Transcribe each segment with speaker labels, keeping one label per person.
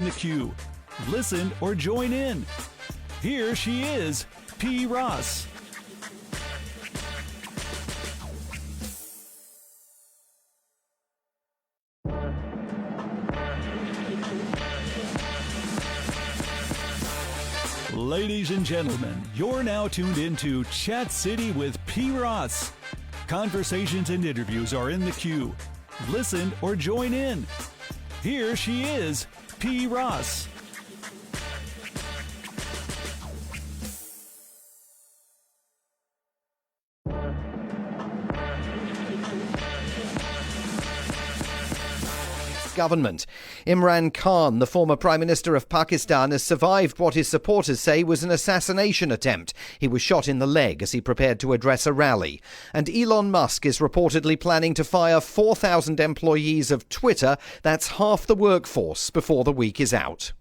Speaker 1: the queue. Listen or join in. Here she is, P. Ross. Ladies and gentlemen, you're now tuned into Chat City with P. Ross. Conversations and interviews are in the queue. Listen or join in. Here she is, P. Ross.
Speaker 2: Government. Imran Khan, the former Prime Minister of Pakistan, has survived what his supporters say was an assassination attempt. He was shot in the leg as he prepared to address a rally. And Elon Musk is reportedly planning to fire 4,000 employees of Twitter. That's half the workforce before the week is out.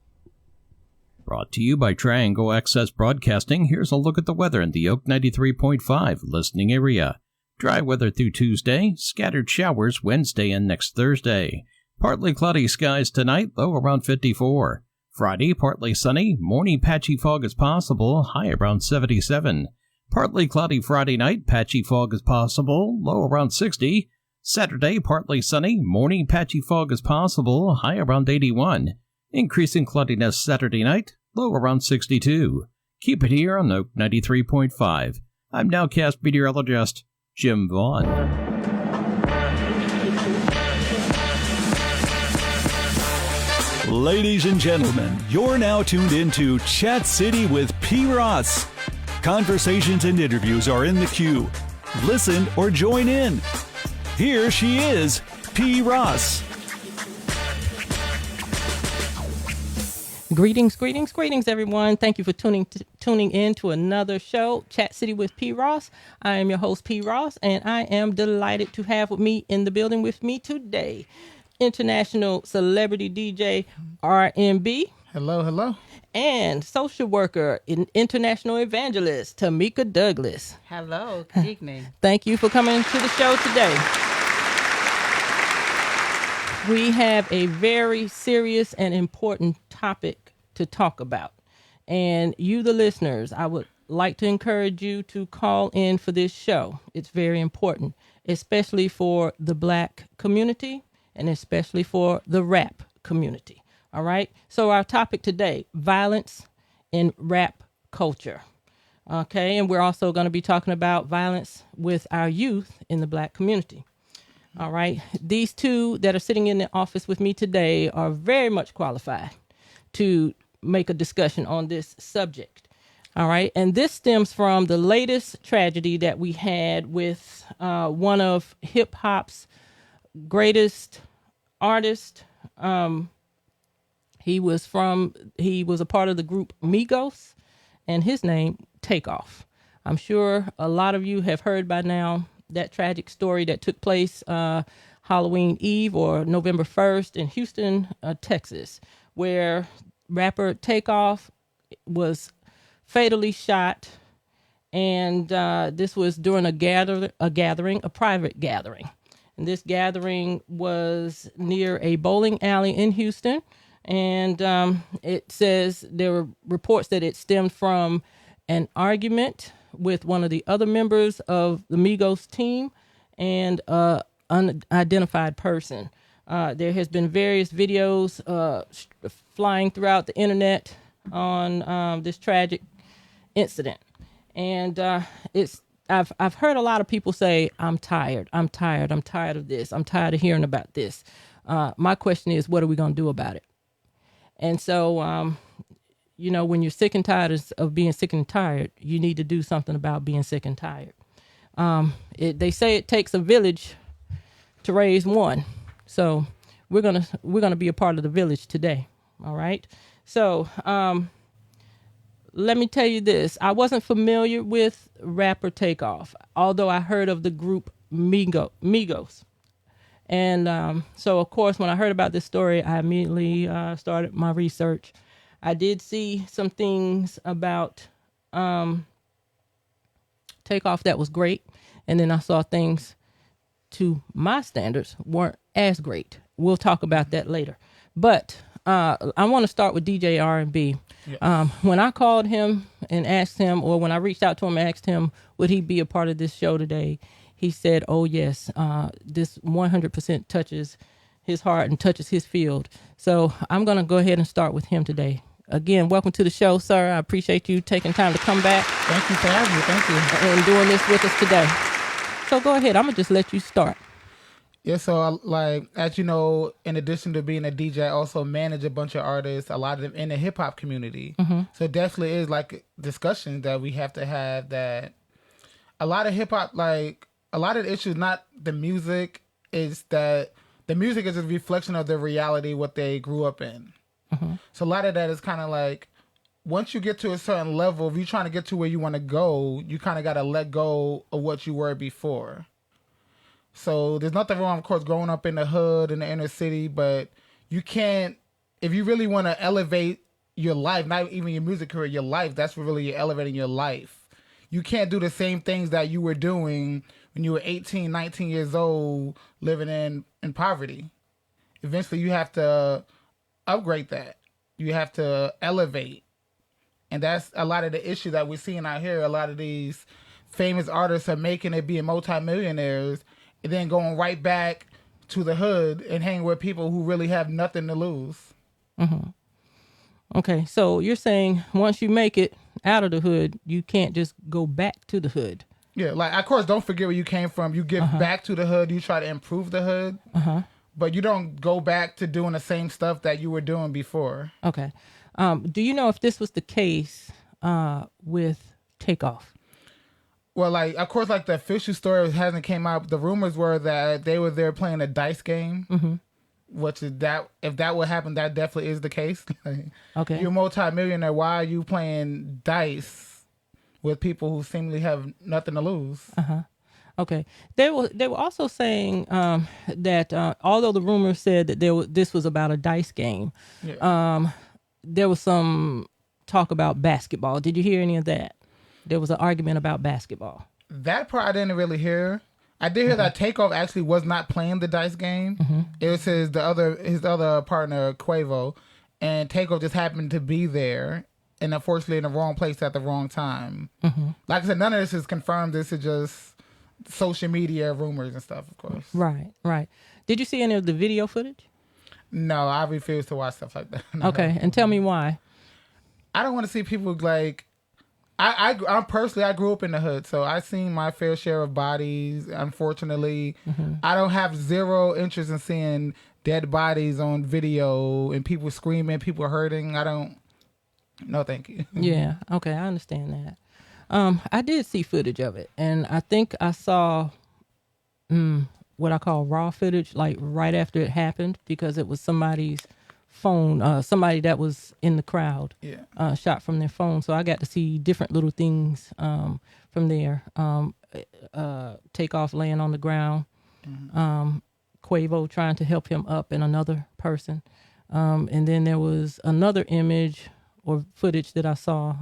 Speaker 3: Brought to you by Triangle Access Broadcasting, here's a look at the weather in the Oak 93.5 listening area. Dry weather through Tuesday, scattered showers Wednesday and next Thursday. Partly cloudy skies tonight, low around 54. Friday, partly sunny, morning patchy fog is possible, high around 77. Partly cloudy Friday night, patchy fog is possible, low around 60. Saturday, partly sunny, morning patchy fog is possible, high around 81. Increasing cloudiness Saturday night, low around 62. Keep it here on Oak 93.5. I'm nowcast meteorologist Jim Vaughn.
Speaker 1: Ladies and gentlemen, you're now tuned into Chat City with P. Ross. Conversations and interviews are in the queue. Listen or join in. Here she is, P. Ross.
Speaker 4: Greetings, everyone. Thank you for tuning in to another show, Chat City with P. Ross. I am your host, P. Ross, and I am delighted to have with me in the building with me today, international celebrity DJ RNB.
Speaker 5: Hello.
Speaker 4: And social worker and international evangelist Tameka Douglas.
Speaker 6: Hello, good evening.
Speaker 4: Thank you for coming to the show today. We have a very serious and important topic to talk about. And you, the listeners, I would like to encourage you to call in for this show. It's very important, especially for the Black community and especially for the rap community. All right. So our topic today, violence in rap culture. Okay. And we're also going to be talking about violence with our youth in the Black community. All right. These two that are sitting in the office with me today are very much qualified to make a discussion on this subject. All right. And this stems from the latest tragedy that we had with one of hip hop's greatest artists. He was a part of the group Migos, and his name, Takeoff. I'm sure a lot of you have heard by now that tragic story that took place Halloween Eve or November 1st in Houston, Texas, where rapper Takeoff was fatally shot. And this was during a private gathering. And this gathering was near a bowling alley in Houston. And it says there were reports that it stemmed from an argument with one of the other members of the Migos team and an unidentified person. There has been various videos flying throughout the internet on this tragic incident. And I've heard a lot of people say, I'm tired of this. I'm tired of hearing about this. My question is, what are we going to do about it? And so, when you're sick and tired of being sick and tired, you need to do something about being sick and tired. They say it takes a village to raise one. So we're gonna be a part of the village today. All right. So let me tell you this. I wasn't familiar with rapper Takeoff, although I heard of the group Migos. And so, of course, when I heard about this story, I immediately started my research. I did see some things about Takeoff that was great. And then I saw things to my standards weren't as great. We'll talk about that later. But I want to start with DJ R&B.
Speaker 5: Yes.
Speaker 4: When I called him and asked him, or when I reached out to him and asked him, would he be a part of this show today? He said, oh, yes, this 100% touches his heart and touches his field. So I'm going to go ahead and start with him today. Again, welcome to the show, sir. I appreciate you taking time to come back.
Speaker 5: Thank you for having me. Thank you.
Speaker 4: And doing this with us today. So go ahead. I'm going to just let you start.
Speaker 5: Yeah, so like, as you know, in addition to being a DJ, I also manage a bunch of artists, a lot of them in the hip hop community. Mm-hmm. So it definitely is like discussions that we have to have, that a lot of hip hop, like a lot of the issues, not the music, is that the music is a reflection of their reality, what they grew up in. Mm-hmm. So a lot of that is kind of like, once you get to a certain level, if you're trying to get to where you want to go, you kind of got to let go of what you were before. So there's nothing wrong, of course, growing up in the hood, in the inner city, but you can't, if you really want to elevate your life, not even your music career, your life, that's what really you're elevating your life. You can't do the same things that you were doing when you were 18, 19 years old, living in poverty. Eventually you have to upgrade that. You have to elevate. And that's a lot of the issue that we're seeing out here. A lot of these famous artists are making it, being multimillionaires, and then going right back to the hood and hanging with people who really have nothing to lose.
Speaker 4: Mm-hmm. Okay, so you're saying once you make it out of the hood, you can't just go back to the hood.
Speaker 5: Yeah, like, of course, don't forget where you came from. You get back to the hood. You try to improve the hood. But you don't go back to doing the same stuff that you were doing before.
Speaker 4: Okay. Do you know if this was the case with Takeoff?
Speaker 5: Well, like, of course, like, the official story hasn't came out. The rumors were that they were there playing a dice game, which is that, if that would happen, that definitely is the case.
Speaker 4: Okay.
Speaker 5: You're a multi-millionaire. Why are you playing dice with people who seemingly have nothing to lose?
Speaker 4: Okay. They were also saying that although the rumors said that this was about a dice game, there was some talk about basketball. Did you hear any of that? There was an argument about basketball.
Speaker 5: That part I didn't really hear. I did hear that Takeoff actually was not playing the dice game. It was his other partner, Quavo, and Takeoff just happened to be there, and unfortunately in the wrong place at the wrong time. Like I said, none of this is confirmed. This is just social media rumors and stuff, of course.
Speaker 4: Right. Did you see any of the video footage?
Speaker 5: No, I refuse to watch stuff like that. No.
Speaker 4: Okay, and tell me why.
Speaker 5: I don't want to see people like... I personally, I grew up in the hood, so I've seen my fair share of bodies, unfortunately. I don't have zero interest in seeing dead bodies on video and people screaming, people hurting. No, thank you.
Speaker 4: Yeah, okay, I understand that. I did see footage of it, and I think I saw what I call raw footage, like right after it happened, because it was somebody's phone, somebody that was in the crowd shot from their phone. So I got to see different little things from there. Takeoff laying on the ground, Quavo trying to help him up, and another person. And then there was another image or footage that I saw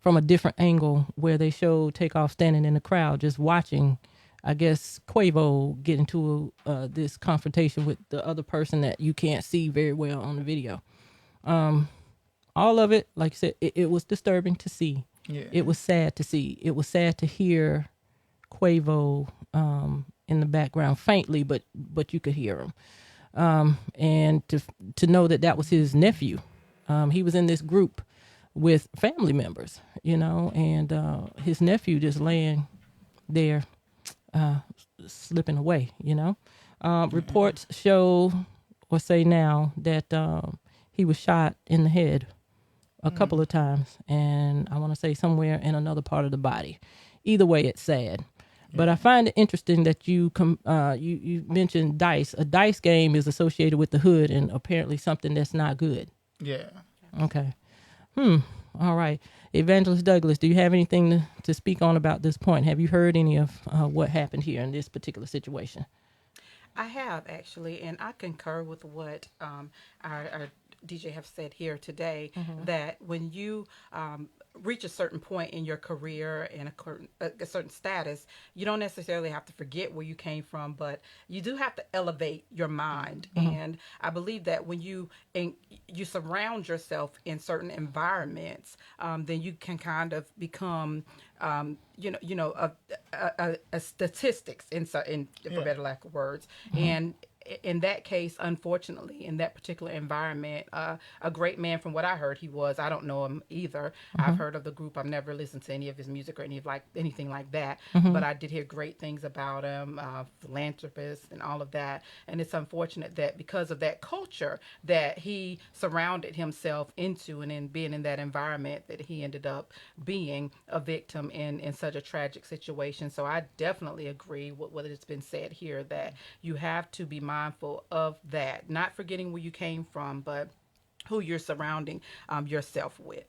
Speaker 4: from a different angle where they showed Takeoff standing in the crowd just watching, I guess, Quavo get into this confrontation with the other person that you can't see very well on the video. All of it, like I said, it was disturbing to see. Yeah. It was sad to see. It was sad to hear Quavo in the background faintly, but you could hear him. And to know that was his nephew. He was in this group with family members, and his nephew just laying there, slipping away, Reports show or say now that he was shot in the head a couple of times, and I want to say somewhere in another part of the body. Either way, it's sad. But I find it interesting that you mentioned dice. A dice game is associated with the hood and apparently something that's not good.
Speaker 5: Yeah.
Speaker 4: Okay. All right. Evangelist Douglas, do you have anything to speak on about this point? Have you heard any of what happened here in this particular situation?
Speaker 6: I have, actually, and I concur with what our DJ have said here today, that when you reach a certain point in your career and a certain status, you don't necessarily have to forget where you came from, but you do have to elevate your mind. And I believe that when you surround yourself in certain environments, then you can kind of become a statistics for better lack of words. And in that case, unfortunately, in that particular environment, a great man from what I heard he was. I don't know him either. I've heard of the group. I've never listened to any of his music or anything like that. But I did hear great things about him, philanthropist and all of that. And it's unfortunate that because of that culture that he surrounded himself into, and in being in that environment, that he ended up being a victim in such a tragic situation. So I definitely agree with what has been said here, that you have to be mindful of that, not forgetting where you came from, but who you're surrounding yourself with.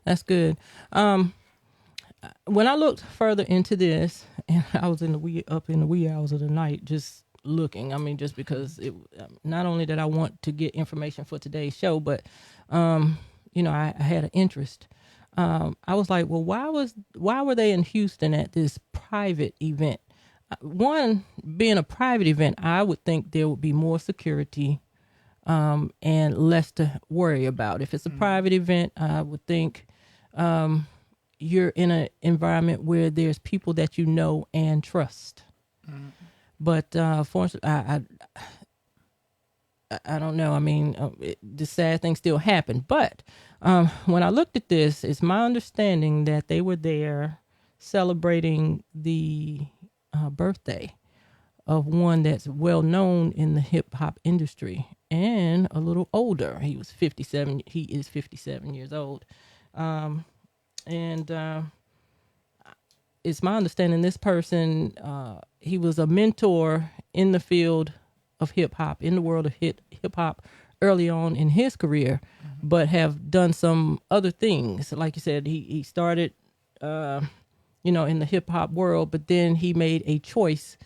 Speaker 4: That's good. When I looked further into this, and I was up in the wee hours of the night just looking, I mean, just because not only did I want to get information for today's show, but I had an interest. I was like, well, why were they in Houston at this private event? One, being a private event, I would think there would be more security and less to worry about. If it's a private event, I would think you're in an environment where there's people that you know and trust. But fortunately, I don't know. I mean, the sad thing still happened. But when I looked at this, it's my understanding that they were there celebrating the birthday of one that's well known in the hip hop industry and a little older. He is 57 years old. It's my understanding this person, he was a mentor in the field of hip hop, in the world of hip hop early on in his career, but have done some other things. Like you said, he started in the hip hop world, but then he made a choice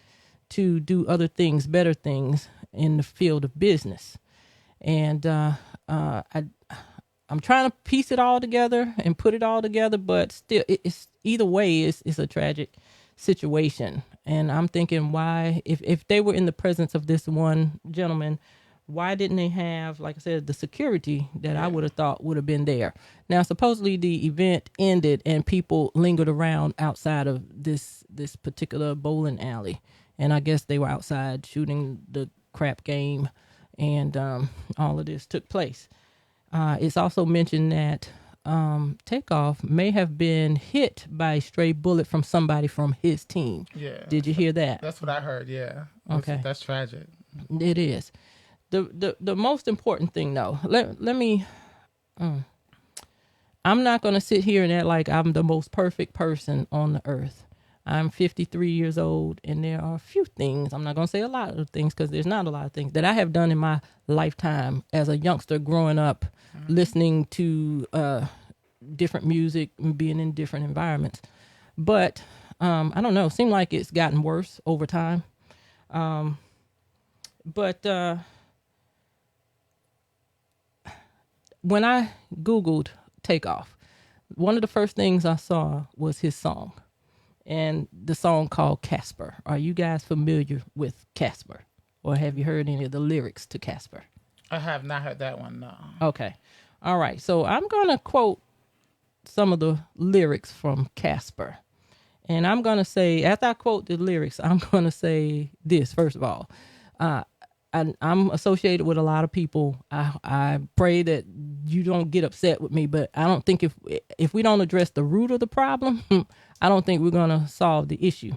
Speaker 4: to do other things, better things in the field of business. And I'm trying to piece it all together and put it all together, but still, it's either way, it's a tragic situation. And I'm thinking, why, if they were in the presence of this one gentleman, why didn't they have, like I said, the security that I would have thought would have been there? Now, supposedly the event ended and people lingered around outside of this particular bowling alley. And I guess they were outside shooting the crap game, and all of this took place. It's also mentioned that Takeoff may have been hit by a stray bullet from somebody from his team.
Speaker 5: Yeah.
Speaker 4: Did you hear that?
Speaker 5: That's what I heard, yeah.
Speaker 4: Okay.
Speaker 5: That's tragic.
Speaker 4: It is. The most important thing, though, let me, I'm not going to sit here and act like I'm the most perfect person on the earth. I'm 53 years old, and there are a few things, I'm not going to say a lot of things, because there's not a lot of things that I have done in my lifetime as a youngster growing up, listening to different music and being in different environments. But I don't know, it seemed like it's gotten worse over time. But when I Googled Takeoff, one of the first things I saw was his song, and the song called Casper. Are you guys familiar with Casper, or have you heard any of the lyrics to Casper?
Speaker 5: I have not heard that one, no.
Speaker 4: Okay. All right. So I'm going to quote some of the lyrics from Casper. And I'm going to say, after I quote the lyrics, I'm going to say this, first of all. I'm associated with a lot of people. I pray that you don't get upset with me, but I don't think if we don't address the root of the problem, I don't think we're going to solve the issue.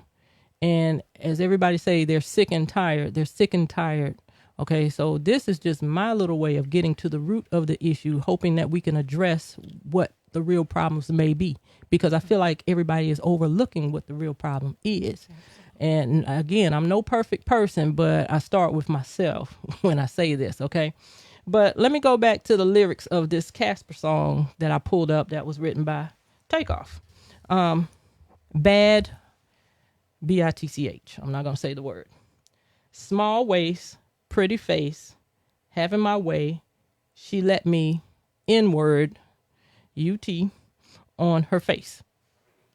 Speaker 4: And as everybody say, they're sick and tired. They're sick and tired. Okay, so this is just my little way of getting to the root of the issue, hoping that we can address what the real problems may be, because I feel like everybody is overlooking what the real problem is. And again, I'm no perfect person, but I start with myself when I say this, okay? But let me go back to the lyrics of this Casper song that I pulled up that was written by Takeoff. Bad, B-I-T-C-H. I'm not going to say the word. Small waist, pretty face, having my way, she let me N-word, UT, on her face.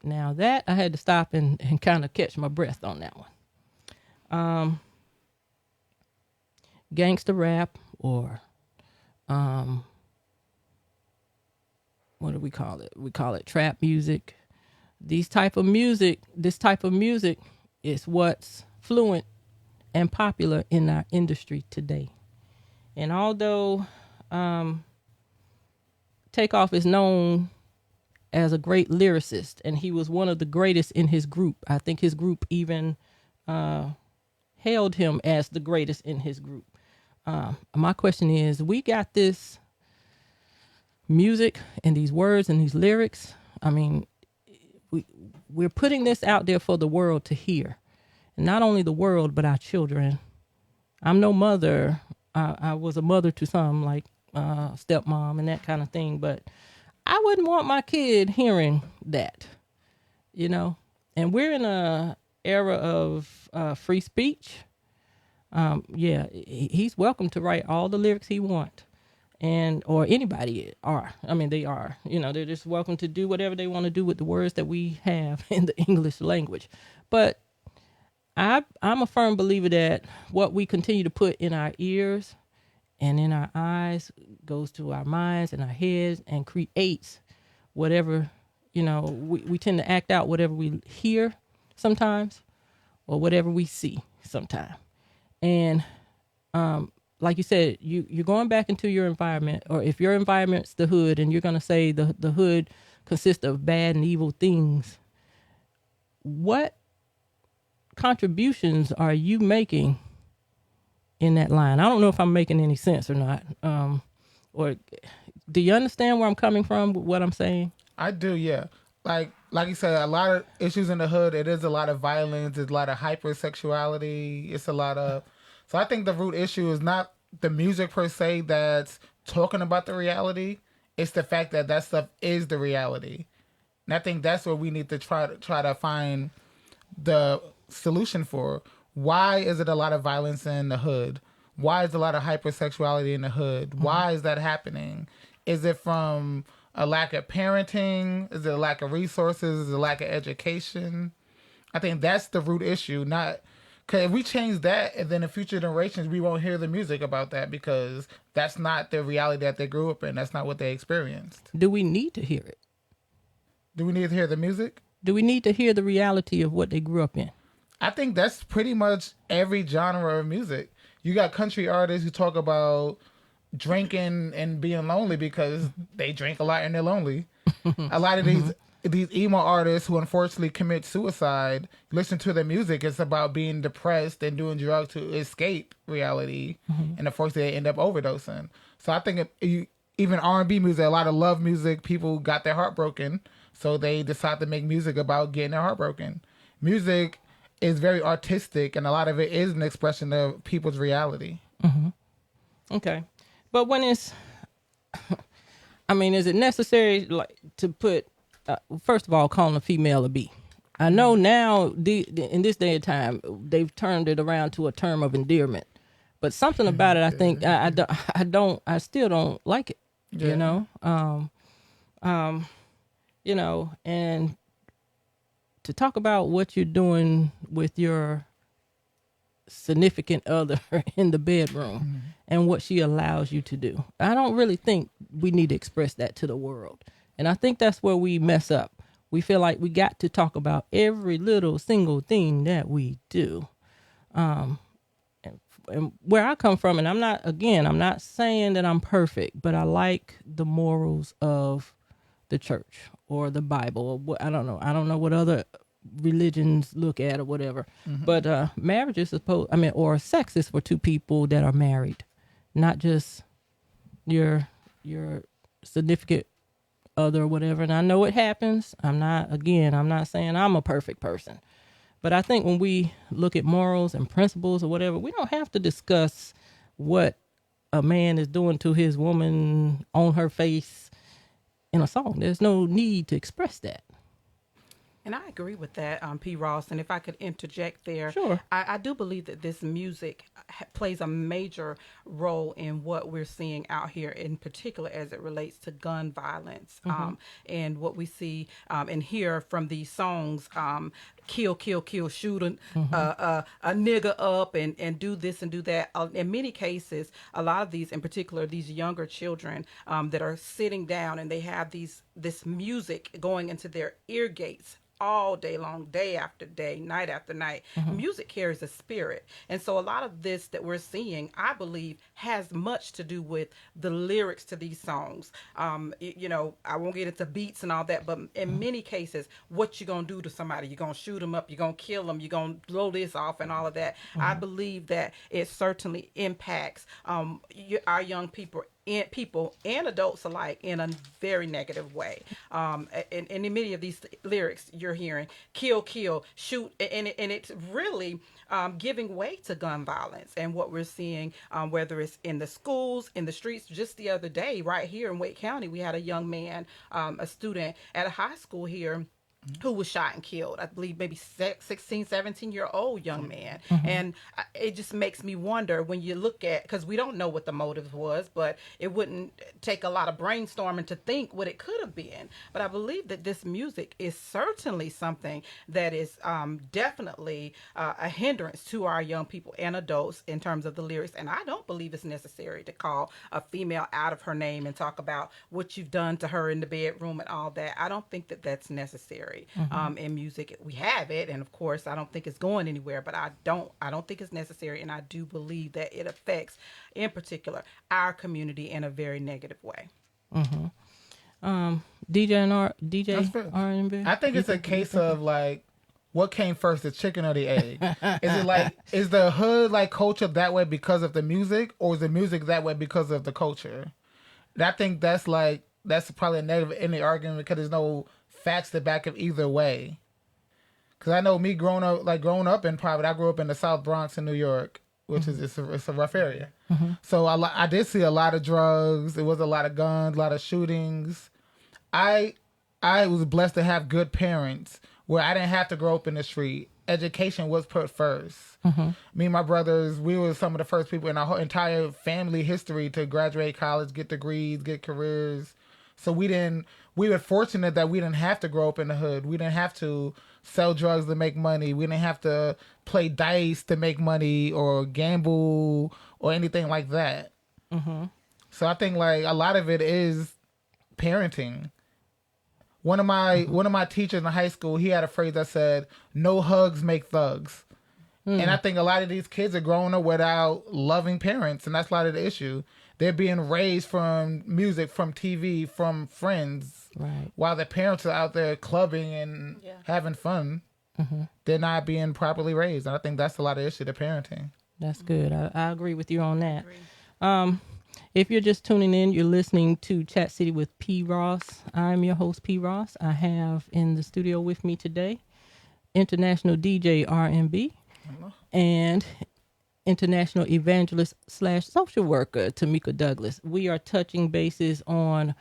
Speaker 4: Now that I had to stop and kind of catch my breath on that one. Gangster rap, or what do we call it? We call it trap music. This type of music is what's fluent and popular in our industry today. And although Takeoff is known as a great lyricist, and he was one of the greatest in his group. I think his group even hailed him as the greatest in his group. My question is, we got this music and these words and these lyrics. I mean, we're putting this out there for the world to hear. And not only the world, but our children. I'm no mother. I was a mother to some, like stepmom and that kind of thing, but I wouldn't want my kid hearing that, you know. And we're in a era of free speech. He's welcome to write all the lyrics he wants, or anybody are. I mean, they are. You know, they're just welcome to do whatever they want to do with the words that we have in the English language. But I'm a firm believer that what we continue to put in our ears and in our eyes goes to our minds and our heads and creates whatever, you know, we tend to act out whatever we hear sometimes or whatever we see sometimes. And like you said, you're going back into your environment, or if your environment's the hood and you're going to say the hood consists of bad and evil things, what contributions are you making in that line? I don't know if I'm making any sense or not. Or do you understand where I'm coming from with what I'm saying?
Speaker 5: I do, yeah. Like you said, a lot of issues in the hood. It is a lot of violence. It's a lot of hypersexuality. It's a lot of... So I think the root issue is not the music per se that's talking about the reality. It's the fact that that stuff is the reality. And I think that's what we need to try to find the solution for. Why is it a lot of violence in the hood? Why is a lot of hypersexuality in the hood? Mm-hmm. Why is that happening? Is it from a lack of parenting? Is it a lack of resources? Is it a lack of education? I think that's the root issue. Not because if we change that, and then in future generations, we won't hear the music about that because that's not the reality that they grew up in. That's not what they experienced.
Speaker 4: Do we need to hear it?
Speaker 5: Do we need to hear the music?
Speaker 4: Do we need to hear the reality of what they grew up in?
Speaker 5: I think that's pretty much every genre of music. You got country artists who talk about drinking and being lonely because they drink a lot and they're lonely. A lot of these emo artists who unfortunately commit suicide, listen to their music, it's about being depressed and doing drugs to escape reality, and unfortunately they end up overdosing. So I think even R&B music, a lot of love music, people got their heart broken, so they decide to make music about getting their heart broken. Music is very artistic, and a lot of it is an expression of people's reality.
Speaker 4: Mm-hmm. Okay. But when it's, I mean, is it necessary to put, first of all, calling a female a B? I know now, in this day and time, they've turned it around to a term of endearment. But something about it, I think, I still don't like it, you know? You know, and to talk about what you're doing with your significant other in the bedroom and what she allows you to do. I don't really think we need to express that to the world. And I think that's where we mess up. We feel like we got to talk about every little single thing that we do. And where I come from, and I'm not saying that I'm perfect, but I like the morals of the church or the Bible. Or I don't know what other religions look at or whatever. But marriage is or sex is for two people that are married, not just your significant other or whatever. And I know it happens. I'm not saying I'm a perfect person, but I think when we look at morals and principles or whatever, we don't have to discuss what a man is doing to his woman on her face in a song. There's no need to express that.
Speaker 6: And I agree with that, P. Ross. And if I could interject there,
Speaker 4: Sure.
Speaker 6: I do believe that this music plays a major role in what we're seeing out here, in particular as it relates to gun violence, and what we see and hear from these songs. Kill, kill, kill, shoot a nigga up and do this and do that. In many cases, a lot of these, in particular, these younger children that are sitting down and they have this music going into their ear gates all day long, day after day, night after night. Music carries a spirit. And so a lot of this that we're seeing, I believe, has much to do with the lyrics to these songs. You know, I won't get into beats and all that, but in many cases, what you going to do to somebody? You're going to shoot them up, you're going to kill them, you're going to blow this off and all of that. I believe that it certainly impacts our young people and adults alike in a very negative way. And in many of these lyrics you're hearing, kill, kill, shoot, and it's really giving way to gun violence. And what we're seeing, whether it's in the schools, in the streets, just the other day, right here in Wake County, we had a young man, a student at a high school here, who was shot and killed. I believe maybe 16, 17-year-old young man. And it just makes me wonder when you look at, because we don't know what the motive was, but it wouldn't take a lot of brainstorming to think what it could have been. But I believe that this music is certainly something that is definitely a hindrance to our young people and adults in terms of the lyrics. And I don't believe it's necessary to call a female out of her name and talk about what you've done to her in the bedroom and all that. I don't think that that's necessary. In music. We have it, and of course I don't think it's going anywhere, but I don't think it's necessary, and I do believe that it affects, in particular, our community in a very negative way.
Speaker 4: DJ R&B?
Speaker 5: I think it's a case of like, what came first, the chicken or the egg? Is it like, is the hood like culture that way because of the music, or is the music that way because of the culture? And I think that's probably a negative in the argument, because there's no facts to back of either way. Because I know me growing up in private, I grew up in the South Bronx in New York, which is it's a rough area. So I did see a lot of drugs. There was a lot of guns, a lot of shootings. I was blessed to have good parents where I didn't have to grow up in the street. Education was put first. Me and my brothers, we were some of the first people in our whole entire family history to graduate college, get degrees, get careers. So we were fortunate that we didn't have to grow up in the hood. We didn't have to sell drugs to make money. We didn't have to play dice to make money or gamble or anything like that. So I think like a lot of it is parenting. One of my teachers in high school, he had a phrase that said, "No hugs make thugs." And I think a lot of these kids are growing up without loving parents, and that's a lot of the issue. They're being raised from music, from TV, from friends,
Speaker 4: right,
Speaker 5: while their parents are out there clubbing and having fun. They're not being properly raised. And I think that's a lot of issue, the parenting.
Speaker 4: That's good. I agree with you on that. If you're just tuning in, you're listening to Chat City with P. Ross. I'm your host, P. Ross. I have in the studio with me today international DJ RNB and international evangelist / social worker Tameka Douglas. We are touching bases on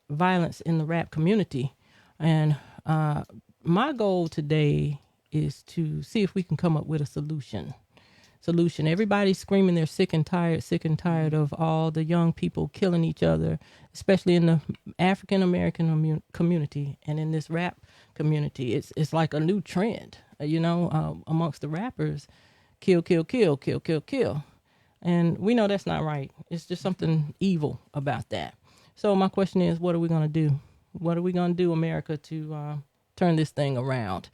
Speaker 4: violence in the rap community. And my goal today is to see if we can come up with a solution. Everybody's screaming they're sick and tired of all the young people killing each other, especially in the African American community and in this rap community. It's like a new trend, amongst the rappers. Kill, kill, kill, kill, kill, kill. And we know that's not right. It's just something evil about that. So my question is, what are we going to do? What are we going to do, America, to turn this thing around?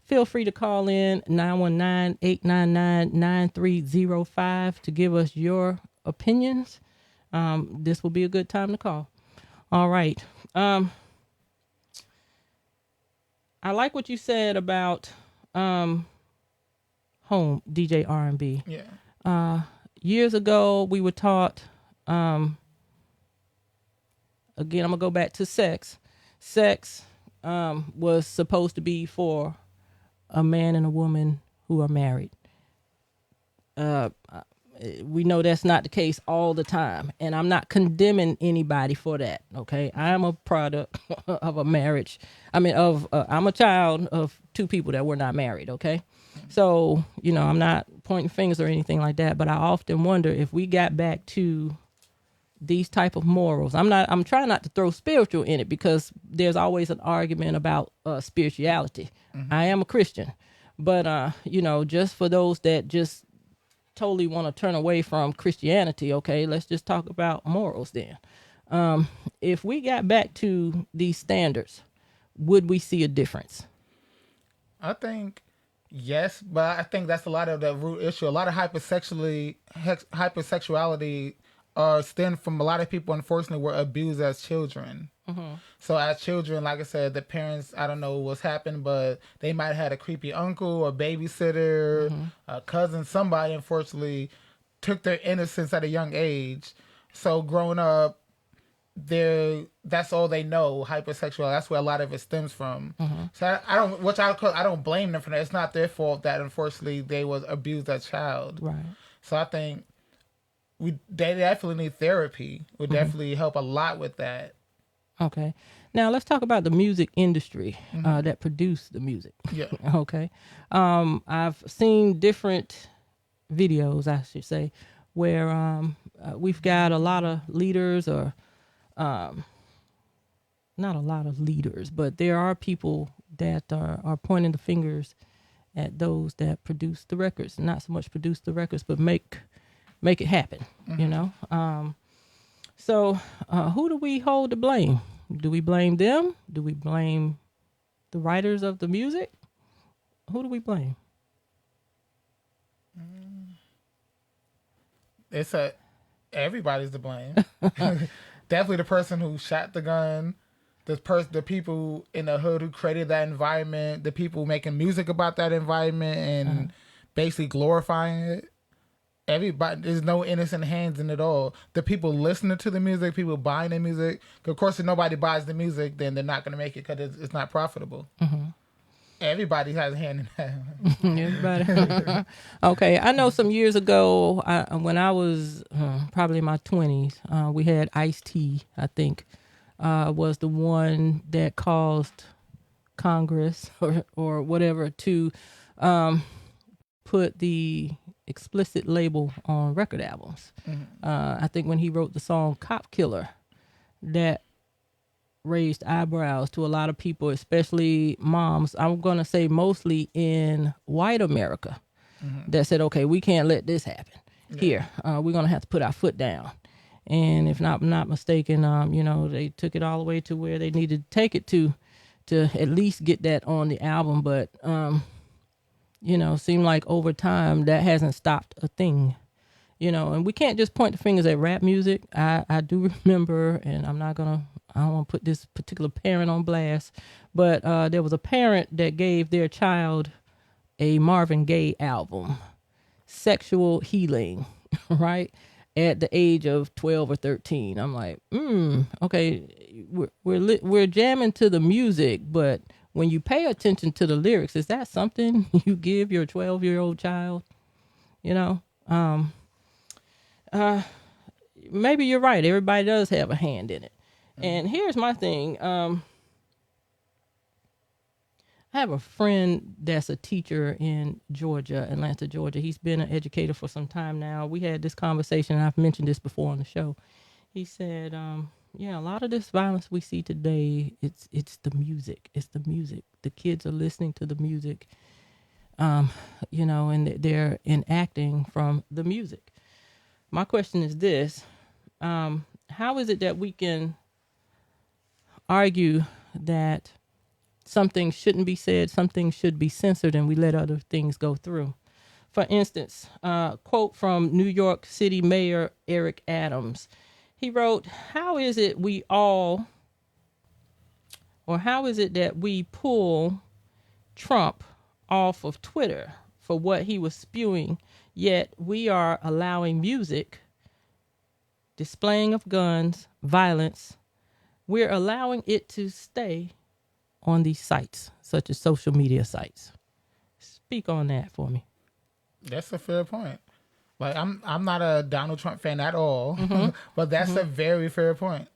Speaker 4: Feel free to call in 919-899-9305 to give us your opinions. This will be a good time to call. All right. I like what you said about home, DJ R&B.
Speaker 5: Yeah.
Speaker 4: Years ago, we were taught, again, I'm going to go back to sex. Sex was supposed to be for a man and a woman who are married. we know that's not the case all the time, and I'm not condemning anybody for that. Okay, I am a product of a marriage. I'm a child of two people that were not married. Okay, so I'm not pointing fingers or anything like that, but I often wonder if we got back to these type of morals. I'm trying not to throw spiritual in it, because there's always an argument about spirituality. I am a Christian, but just for those that just totally want to turn away from Christianity, okay, let's just talk about morals then. If we got back to these standards, would we see a difference?
Speaker 5: I think yes, but I think that's a lot of the root issue. A lot of hypersexuality stem from a lot of people, unfortunately, were abused as children. So as children, like I said, the parents, I don't know what's happened, but they might have had a creepy uncle, a babysitter, a cousin, somebody, unfortunately, took their innocence at a young age. So growing up, that's all they know, hypersexual. That's where a lot of it stems from. So I don't blame them for that. It's not their fault that, unfortunately, they was abused as a child.
Speaker 4: Right.
Speaker 5: So I think they definitely need therapy. Would definitely help a lot with that.
Speaker 4: Okay. Now let's talk about the music industry that produce the music.
Speaker 5: Yeah.
Speaker 4: Okay. I've seen different videos, I should say, where we've got a lot of leaders, or not a lot of leaders, but there are people that are pointing the fingers at those that produce the records. Not so much produce the records, but make it happen, So who do we hold to blame? Do we blame them? Do we blame the writers of the music? Who do we blame?
Speaker 5: Everybody's to blame. Definitely the person who shot the gun, the people in the hood who created that environment, the people making music about that environment and basically glorifying it. Everybody, there's no innocent hands in it all. The people listening to the music, people buying the music. Of course, if nobody buys the music, then they're not going to make it because it's not profitable. Everybody has a hand in that.
Speaker 4: Everybody. Okay, I know some years ago, when I was probably in my 20s, we had Ice-T, I think, was the one that caused Congress or whatever to put the explicit label on record albums. I think when he wrote the song Cop Killer, that raised eyebrows to a lot of people, especially moms. I'm going to say mostly in white America, that said, okay, we can't let this happen here. We're going to have to put our foot down. And if not mistaken, they took it all the way to where they needed to take it to at least get that on the album. But, seemed like over time that hasn't stopped a thing, and we can't just point the fingers at rap music. I do remember, and I don't want to put this particular parent on blast, but there was a parent that gave their child a Marvin Gaye album, Sexual Healing, right? At the age of 12 or 13. I'm like, okay, we're jamming to the music, but when you pay attention to the lyrics, is that something you give your 12-year-old child? Maybe you're right. Everybody does have a hand in it. And here's my thing. I have a friend that's a teacher in Georgia, Atlanta, Georgia. He's been an educator for some time now. We had this conversation, and I've mentioned this before on the show. He said, a lot of this violence we see today, it's the music. It's the music. The kids are listening to the music, and they're enacting from the music. My question is this. How is it that we can argue that something shouldn't be said, something should be censored, and we let other things go through? For instance, quote from New York City Mayor Eric Adams. He wrote, how is it that we pull Trump off of Twitter for what he was spewing, yet we are allowing music, displaying of guns, violence, we're allowing it to stay on these sites, such as social media sites? Speak on that for me.
Speaker 5: That's a fair point. Like I'm not a Donald Trump fan at all, but that's a very fair point.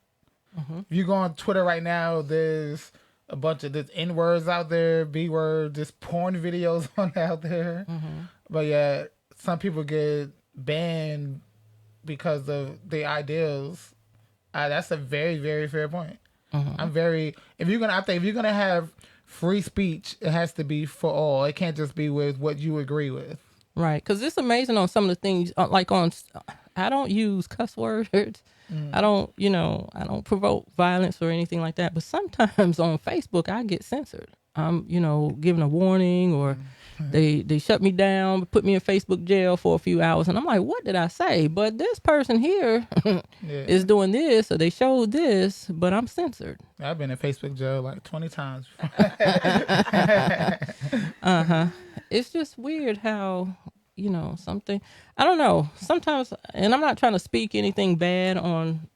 Speaker 5: If you go on Twitter right now, there's a bunch of there's N words out there, B words, there's porn videos on out there. But yeah, some people get banned because of their ideals. That's a very, very fair point. If you're gonna have free speech, it has to be for all. It can't just be with what you agree with.
Speaker 4: Right, because it's amazing on some of the things, I don't use cuss words. I don't provoke violence or anything like that. But sometimes on Facebook, I get censored. I'm, given a warning, or they shut me down, put me in Facebook jail for a few hours. And I'm like, what did I say? But this person here is doing this, or they showed this, but I'm censored.
Speaker 5: I've been in Facebook jail like 20 times.
Speaker 4: It's just weird how, something, I don't know, sometimes, and I'm not trying to speak anything bad on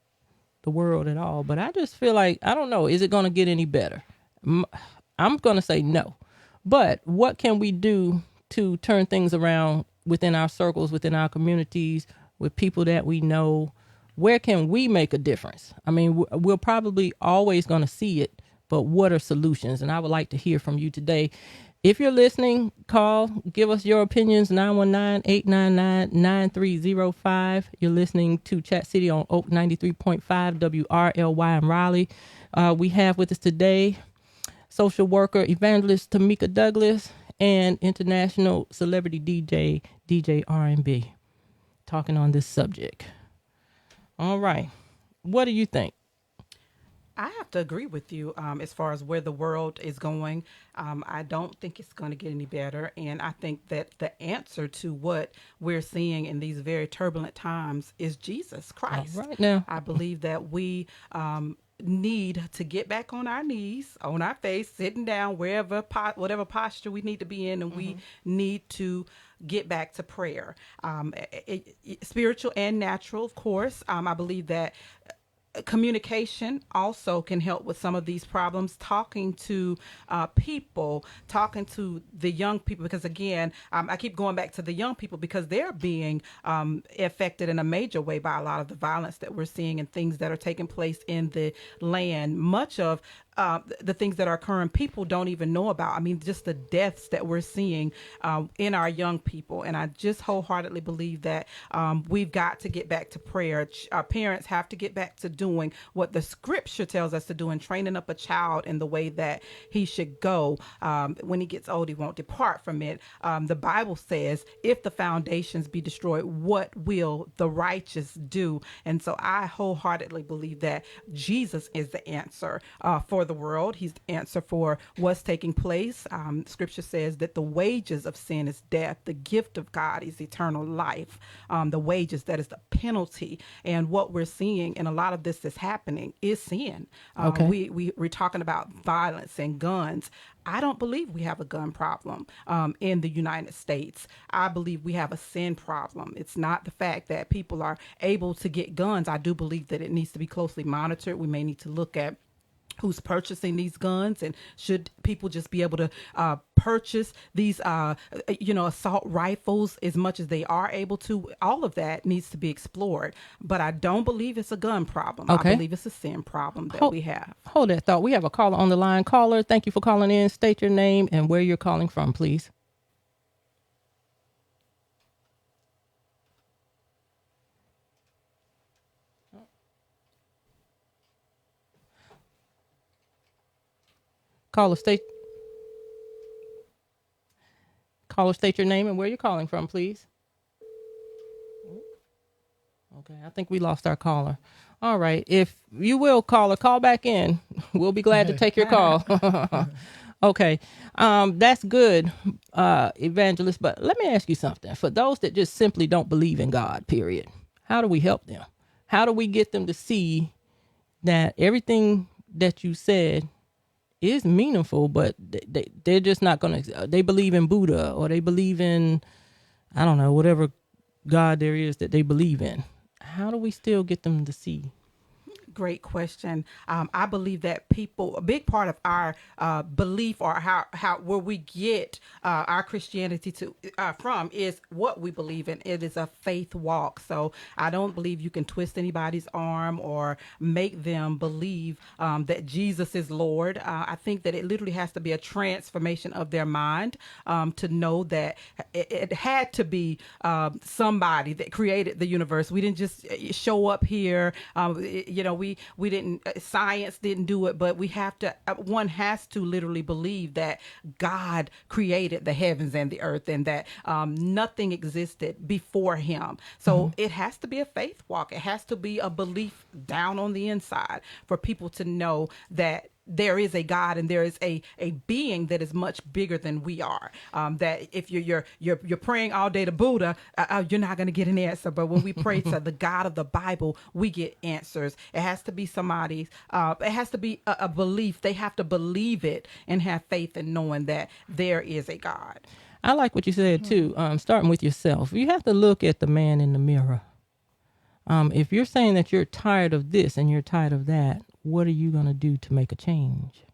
Speaker 4: the world at all, but I just feel like, I don't know, is it going to get any better? I'm going to say no. But what can we do to turn things around within our circles, within our communities, with people that we know? Where can we make a difference? I mean, we're probably always going to see it, but what are solutions? And I would like to hear from you today. If you're listening, call, give us your opinions, 919-899-9305. You're listening to Chat City on Oak 93.5 WRLY in Raleigh. We have with us today social worker, evangelist Tameka Douglas, and international celebrity DJ RNB, talking on this subject. All right. What do you think?
Speaker 6: I have to agree with you as far as where the world is going. I don't think it's going to get any better. And I think that the answer to what we're seeing in these very turbulent times is Jesus Christ.
Speaker 4: Right now,
Speaker 6: I believe that we need to get back on our knees, on our face, sitting down, whatever posture we need to be in, and we need to get back to prayer, spiritual and natural, of course. I believe that communication also can help with some of these problems, talking to people, talking to the young people, because again, I keep going back to the young people because they're being affected in a major way by a lot of the violence that we're seeing and things that are taking place in the land. Much of the things that are occurring, people don't even know about. I mean, just the deaths that we're seeing in our young people. And I just wholeheartedly believe that we've got to get back to prayer. Our parents have to get back to doing what the scripture tells us to do, and training up a child in the way that he should go. When he gets old, he won't depart from it. The Bible says, if the foundations be destroyed, what will the righteous do? And so I wholeheartedly believe that Jesus is the answer for the world. He's the answer for what's taking place. Scripture says that the wages of sin is death. The gift of God is eternal life. The wages, that is the penalty. And what we're seeing, and a lot of this that's happening, is sin. We're talking about violence and guns. I don't believe we have a gun problem in the United States. I believe we have a sin problem. It's not the fact that people are able to get guns. I do believe that it needs to be closely monitored. We may need to look at who's purchasing these guns, and should people just be able to purchase these assault rifles as much as they are able to. All of that needs to be explored, but I don't believe it's a gun problem.
Speaker 4: Okay.
Speaker 6: I believe it's a sin problem that we have.
Speaker 4: Hold that thought. We have a caller on the line. Caller, thank you for calling in. State your name and where you're calling from, please. Caller, state your name and where you're calling from, please. Okay, I think we lost our caller. All right, if you will, caller, call back in. We'll be glad to take your call. Okay, that's good, Evangelist. But let me ask you something. For those that just simply don't believe in God, period, how do we help them? How do we get them to see that everything that you said is meaningful, but they're just not going to, they believe in Buddha, or they believe in, I don't know, whatever God there is that they believe in. How do we still get them to see?
Speaker 6: great question. I believe that a big part of our belief, or how where we get our Christianity from, is what we believe in. It is a faith walk. So I don't believe you can twist anybody's arm or make them believe that Jesus is Lord. I think that it literally has to be a transformation of their mind to know that it had to be somebody that created the universe. We didn't just show up here. We didn't. Science didn't do it, but we have to. One has to literally believe that God created the heavens and the earth, and that nothing existed before Him. So it has to be a faith walk. It has to be a belief down on the inside for people to know that there is a God and there is a being that is much bigger than we are. That if you're praying all day to Buddha, you're not going to get an answer. But when we pray to the God of the Bible, we get answers. It has to be somebody's. It has to be a belief. They have to believe it and have faith in knowing that there is a God.
Speaker 4: I like what you said too. Starting with yourself, you have to look at the man in the mirror. If you're saying that you're tired of this and you're tired of that, what are you going to do to make a change?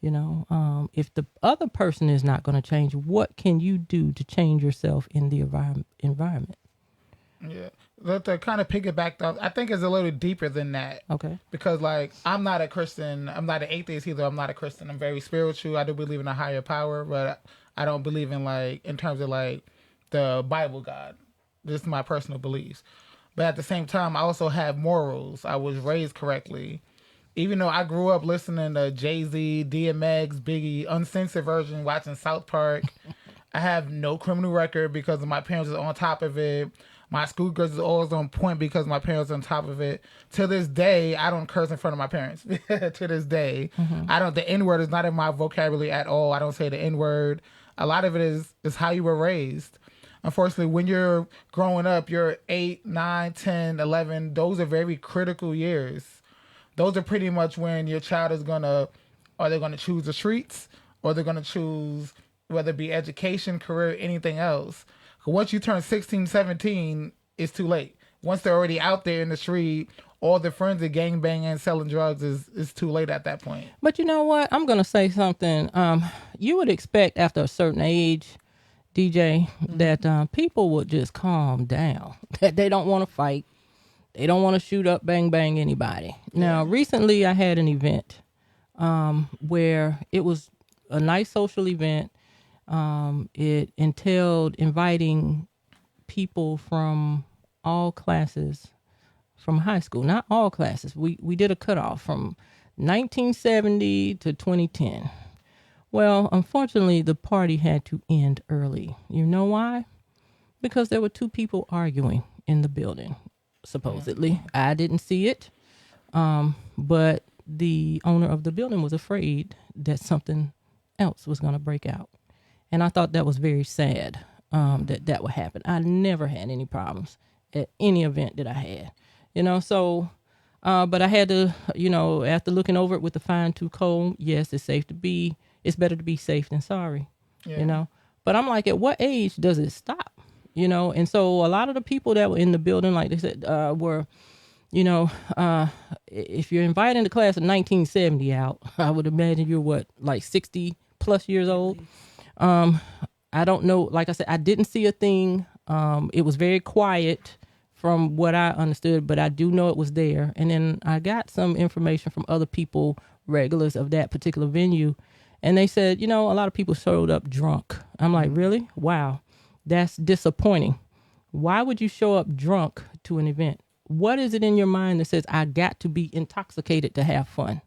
Speaker 4: If the other person is not going to change, what can you do to change yourself in the environment?
Speaker 5: Yeah. To kind of piggyback up, I think it's a little deeper than that.
Speaker 4: Okay.
Speaker 5: Because, I'm not a Christian. I'm not an atheist either. I'm not a Christian. I'm very spiritual. I do believe in a higher power, but I don't believe in, in terms of, the Bible God. This is my personal beliefs. But at the same time, I also have morals. I was raised correctly. Even though I grew up listening to Jay-Z, DMX, Biggie, uncensored version, watching South Park, I have no criminal record because my parents are on top of it. My school grades is always on point because my parents are on top of it. To this day, I don't curse in front of my parents. To this day. The N-word is not in my vocabulary at all. I don't say the N-word. A lot of it is how you were raised. Unfortunately, when you're growing up, you're 8, 9, 10, 11. Those are very critical years. Those are pretty much when your child are they going to choose the streets, or they're going to choose whether it be education, career, anything else. Once you turn 16, 17, it's too late. Once they're already out there in the street, all the friends are gangbanging and selling drugs, is too late at that point.
Speaker 4: But you know what? I'm going to say something. You would expect after a certain age, DJ, that people would just calm down, that they don't want to fight. They don't want to shoot up, bang, bang anybody. Now, recently I had an event where it was a nice social event. It entailed inviting people from all classes from high school. Not all classes. We did a cutoff from 1970 to 2010. Well, unfortunately, the party had to end early. You know why? Because there were two people arguing in the building. Supposedly. I didn't see it, but the owner of the building was afraid that something else was going to break out. And I thought that was very sad that would happen. I never had any problems at any event that I had, but I had to, after looking over it with the fine-tooth comb, yes, it's better to be safe than sorry, But I'm like, at what age does it stop? And so a lot of the people that were in the building, like they said, were, if you're inviting the class of 1970 out, I would imagine you're 60 plus years old. I don't know. Like I said, I didn't see a thing. It was very quiet from what I understood, but I do know it was there. And then I got some information from other people, regulars of that particular venue. And they said, a lot of people showed up drunk. I'm like, really? Wow. That's disappointing. Why would you show up drunk to an event? What is it in your mind that says, I got to be intoxicated to have fun?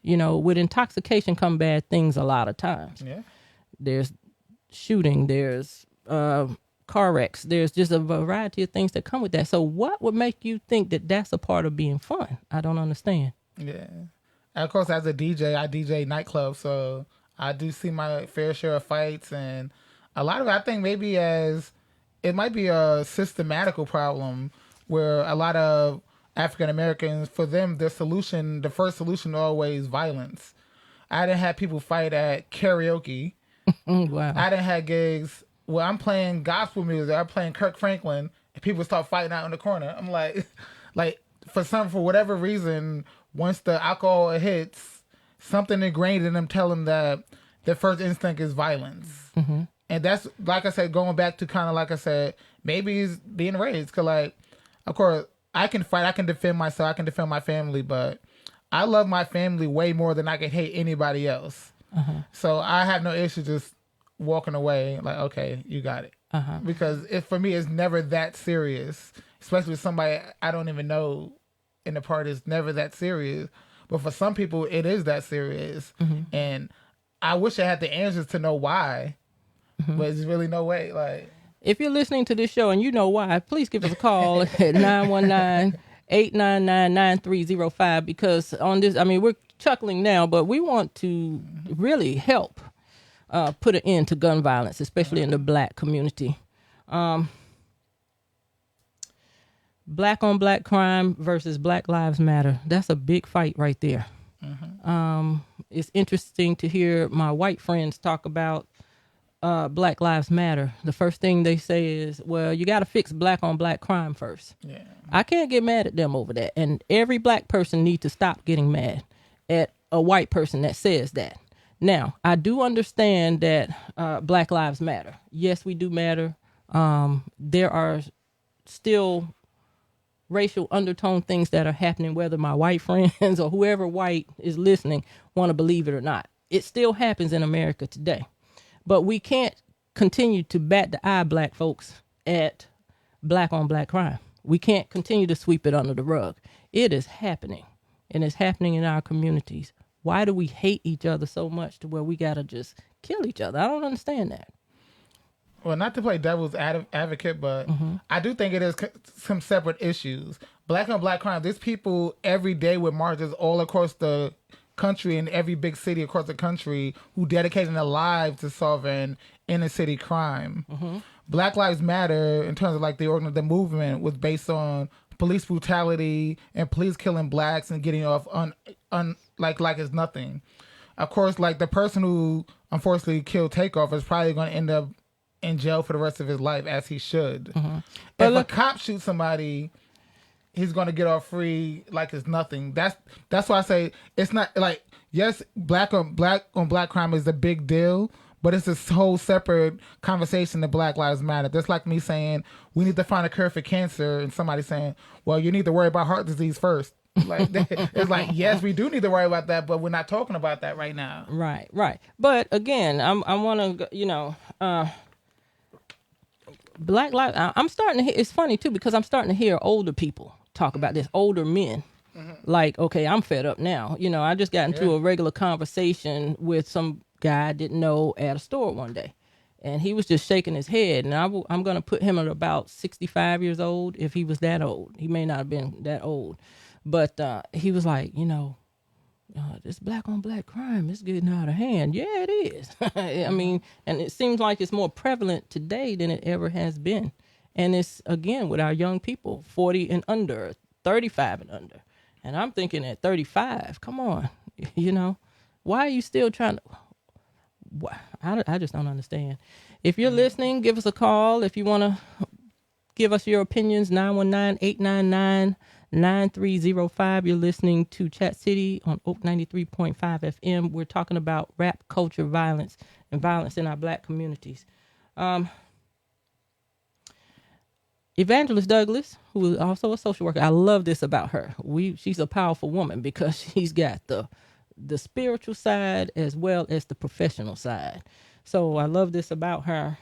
Speaker 4: With intoxication come bad things a lot of times. Yeah. There's shooting, there's car wrecks, there's just a variety of things that come with that. So what would make you think that that's a part of being fun? I don't understand.
Speaker 5: Yeah. And of course, as a DJ, I DJ nightclubs, so I do see my fair share of fights, and a lot of it, I think maybe it might be a systematical problem where a lot of African Americans, for them, the first solution is always violence. I didn't have people fight at karaoke.
Speaker 4: Wow.
Speaker 5: I didn't have gigs where I'm playing gospel music, I'm playing Kirk Franklin, and people start fighting out in the corner. I'm like for whatever reason, once the alcohol hits, something ingrained in them tell them that their first instinct is violence.
Speaker 4: Mm-hmm.
Speaker 5: And that's, like I said, going back to kind of like I said, maybe it's being raised. Because, like, of course, I can fight, I can defend myself, I can defend my family, but I love my family way more than I can hate anybody else. So I have no issue just walking away, like, okay, you got it. Because for me, it's never that serious, especially with somebody I don't even know in the party. It's never that serious. But for some people, it is that serious. And I wish I had the answers to know why. But there's really no way. Like,
Speaker 4: if you're listening to this show and you know why, please give us a call at 919-899-9305, because on this, I mean, we're chuckling now, but we want to really help put an end to gun violence, especially in the Black community. Black on Black crime versus Black Lives Matter. That's a big fight right there. It's interesting to hear my white friends talk about Black Lives Matter. The first thing they say is, well, you got to fix Black on Black crime first. Yeah. I can't get mad at them over that. And every Black person needs to stop getting mad at a white person that says that. Now, I do understand that Black Lives Matter. Yes, we do matter. There are still racial undertone things that are happening, whether my white friends or whoever white is listening want to believe it or not. It still happens in America today. But we can't continue to bat the eye, Black folks, at Black on Black crime. We can't continue to sweep it under the rug. It is happening, and it's happening in our communities. Why do we hate each other so much to where we got to just kill each other? I don't understand that.
Speaker 5: Well, not to play devil's advocate, but I do think it is some separate issues. Black on Black crime, there's people every day with marches all across the country, in every big city across the country, who dedicating their lives to solving inner city crime. Black Lives Matter, in terms of like the movement, was based on police brutality and police killing Blacks and getting off like it's nothing. Of course, like the person who unfortunately killed Takeoff is probably going to end up in jail for the rest of his life, as he should. But if a cop shoots somebody, he's going to get off free like it's nothing. That's why I say it's not like, yes, black on black crime is a big deal, but it's this whole separate conversation that Black Lives Matter. That's like me saying we need to find a cure for cancer, and somebody saying, well, you need to worry about heart disease first. Like, it's like, yes, we do need to worry about that, but we're not talking about that right now. Right.
Speaker 4: But again, I want to, Black Lives. I'm starting to hear. It's funny too, because I'm starting to hear older people talk about this. Older men, like, okay, I'm fed up now. I just got into a regular conversation with some guy I didn't know at a store one day, and he was just shaking his head. And I'm going to put him at about 65 years old, if he was that old. He may not have been that old, but he was like, this Black on Black crime is getting out of hand. Yeah, it is. I mean, and it seems like it's more prevalent today than it ever has been. And it's, again, with our young people, 40 and under, 35 and under. And I'm thinking at 35, come on, why are you still trying to... I just don't understand. If you're listening, give us a call. If you want to give us your opinions, 919-899-9305. You're listening to Chat City on Oak 93.5 FM. We're talking about rap culture violence and violence in our Black communities. Evangelist Douglas, who is also a social worker, I love this about her. She's a powerful woman because she's got the spiritual side as well as the professional side. So I love this about her.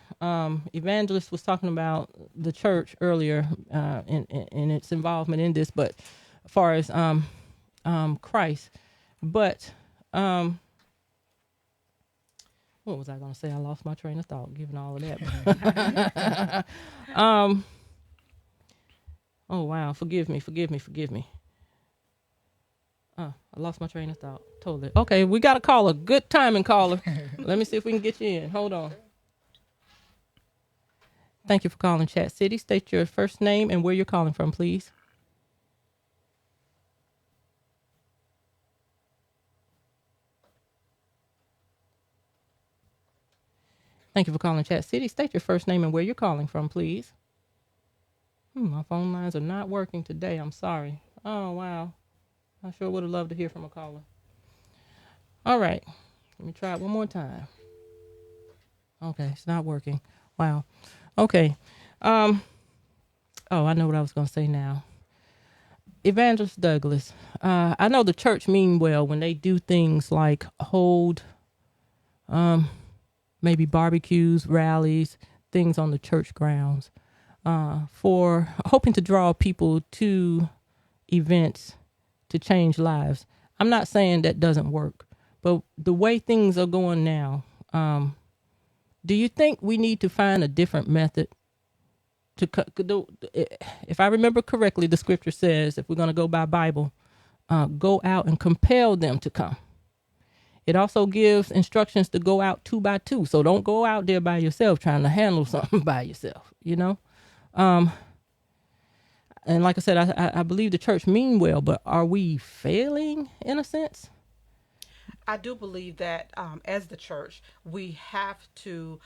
Speaker 4: Evangelist was talking about the church earlier in its involvement in this, but as far as Christ. But what was I going to say? I lost my train of thought given all of that. Oh, wow. Forgive me. I lost my train of thought. Totally. Okay, we got a caller. Good timing, caller. Let me see if we can get you in. Hold on. Thank you for calling Chat City. State your first name and where you're calling from, please. Thank you for calling Chat City. State your first name and where you're calling from, please. My phone lines are not working today. I'm sorry. Oh, wow. I sure would have loved to hear from a caller. All right. Let me try it one more time. Okay, it's not working. Wow. Okay. Oh, I know what I was going to say now. Evangelist Douglas. I know the church mean well when they do things like hold maybe barbecues, rallies, things on the church grounds for hoping to draw people to events to change lives. I'm not saying that doesn't work, but the way things are going now, do you think we need to find a different method to, if I remember correctly, the scripture says, if we're going to go by Bible, go out and compel them to come. It also gives instructions to go out 2 by 2. So don't go out there by yourself trying to handle something by yourself, you know? And like I said, I believe the church mean well, but are we failing in a sense?
Speaker 6: I do believe that as the church, we have to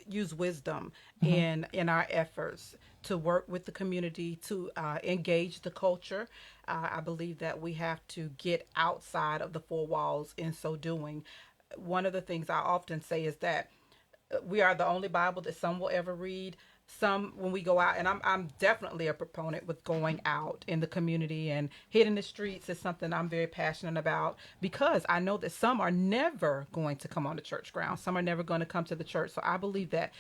Speaker 6: use wisdom in our efforts to work with the community, to engage the culture. I believe that we have to get outside of the four walls in so doing. One of the things I often say is that we are the only Bible that some will ever read. Some, when we go out, and I'm definitely a proponent with going out in the community and hitting the streets is something I'm very passionate about, because I know that some are never going to come on the church ground. Some are never going to come to the church. So I believe that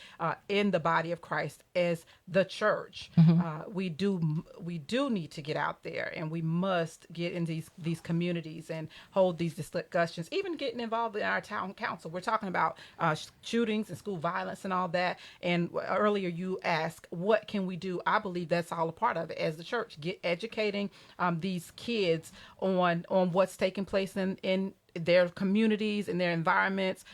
Speaker 6: in the body of Christ as the church, we do need to get out there, and we must get in these communities and hold these discussions, even getting involved in our town council. We're talking about shootings and school violence and all that. And earlier you ask, what can we do? I believe that's all a part of it as the church. Get educating these kids on what's taking place in their communities and their environments,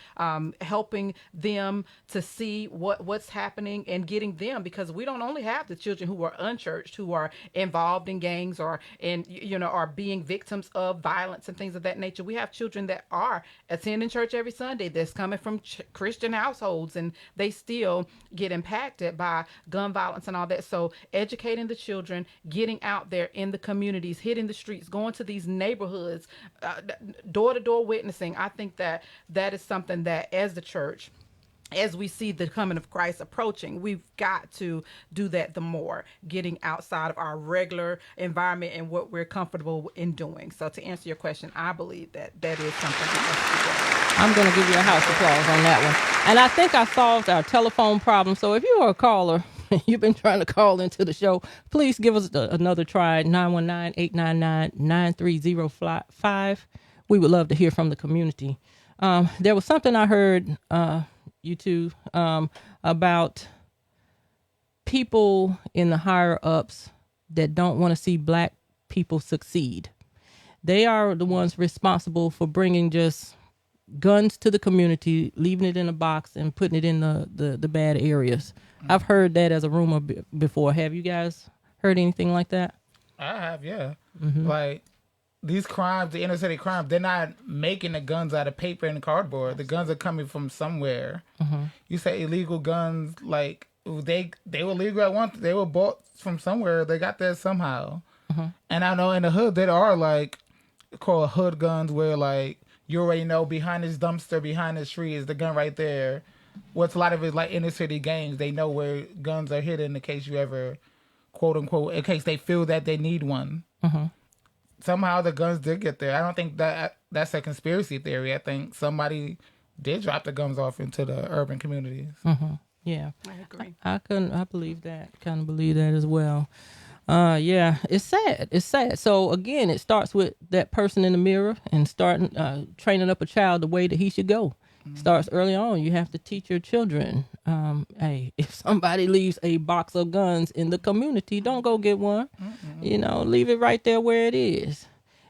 Speaker 6: helping them to see what's happening and getting them, because we don't only have the children who are unchurched, who are involved in gangs or are being victims of violence and things of that nature. We have children that are attending church every Sunday, that's coming from Christian households, and they still get impacted by gun violence and all that. So educating the children, getting out there in the communities, hitting the streets, going to these neighborhoods, door to door witnessing. I think that is something that as the church, as we see the coming of Christ approaching, we've got to do that the more, getting outside of our regular environment and what we're comfortable in doing. So to answer your question, I believe that is something that must be done.
Speaker 4: I'm going to give you a house applause on that one. And I think I solved our telephone problem. So if you are a caller, you've been trying to call into the show, please give us another try, 919-899-9305. We would love to hear from the community. There was something I heard, you two, about people in the higher ups that don't want to see black people succeed. They are the ones responsible for bringing just guns to the community, leaving it in a box and putting it in the bad areas. I've heard that as a rumor before. Have you guys heard anything like that?
Speaker 5: I have, yeah. Like, these crimes, the inner city crimes, they're not making the guns out of paper and cardboard. The guns are coming from somewhere. You say illegal guns, like, they were legal at once. They were bought from somewhere. They got there somehow. And I know in the hood, there are, like, called hood guns, where, like, you already know behind this dumpster, behind this tree is the gun right there. What's a lot of it is like inner city gangs. They know where guns are hidden in case you ever, quote unquote, in case they feel that they need one. Somehow the guns did get there. I don't think that's a conspiracy theory. I think somebody did drop the guns off into the urban communities.
Speaker 4: Yeah,
Speaker 6: I agree.
Speaker 4: I believe that. Kind of believe that as well. Yeah, it's sad. It's sad. So again, it starts with that person in the mirror and starting training up a child the way that he should go. Starts early on. You have to teach your children. Hey, if somebody leaves a box of guns in the community, don't go get one. Leave it right there where it is.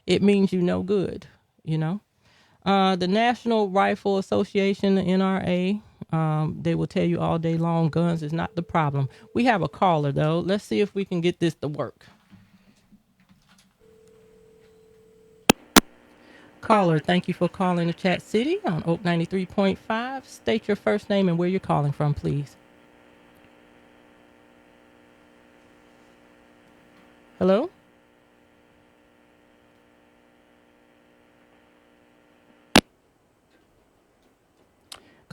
Speaker 4: It means you no good. The National Rifle Association, the NRA, they will tell you all day long guns is not the problem. We have a caller, though. Let's see if we can get this to work. Caller, thank you for calling the Chat City on Oak 93.5. State your first name and where you're calling from, please. Hello?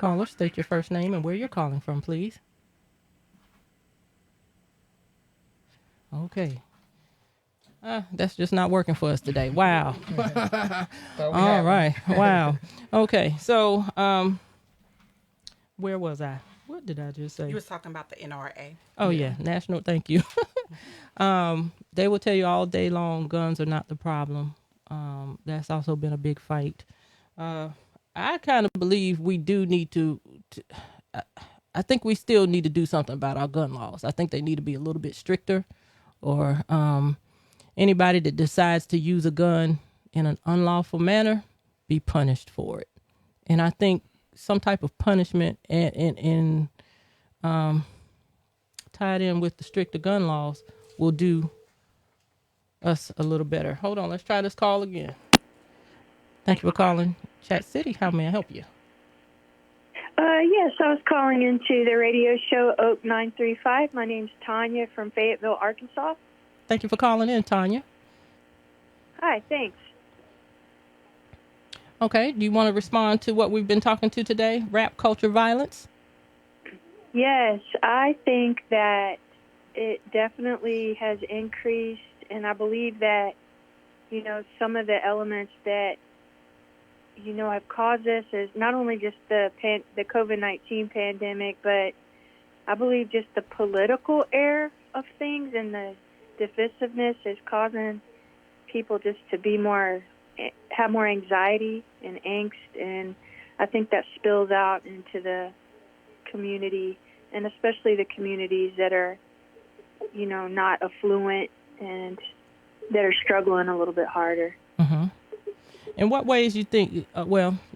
Speaker 4: Caller, state your first name and where you're calling from, please. Okay. That's just not working for us today. Wow. All right. Wow. Okay. So, where was I? What did I just say?
Speaker 6: You was talking about the NRA.
Speaker 4: Oh, yeah. National. Thank you. They will tell you all day long guns are not the problem. That's also been a big fight. I kind of believe we do need to I think we still need to do something about our gun laws. I think they need to be a little bit stricter, or anybody that decides to use a gun in an unlawful manner be punished for it. And I think some type of punishment and tied in with the stricter gun laws will do us a little better. Hold on, let's try this call again. Thank you for calling Chat City. How may I help you?
Speaker 7: Yes, I was calling into the radio show Oak 935. My name's Tanya from Fayetteville, Arkansas.
Speaker 4: Thank you for calling in, Tanya.
Speaker 7: Hi, thanks.
Speaker 4: Okay, do you want to respond to what we've been talking to today, rap culture violence?
Speaker 7: Yes, I think that it definitely has increased, and I believe that, some of the elements that, have caused this is not only just the COVID-19 pandemic, but I believe just the political air of things and the divisiveness is causing people just to have more anxiety and angst, and I think that spills out into the community, and especially the communities that are, not affluent and that are struggling a little bit harder.
Speaker 4: Mm-hmm. In what ways you think,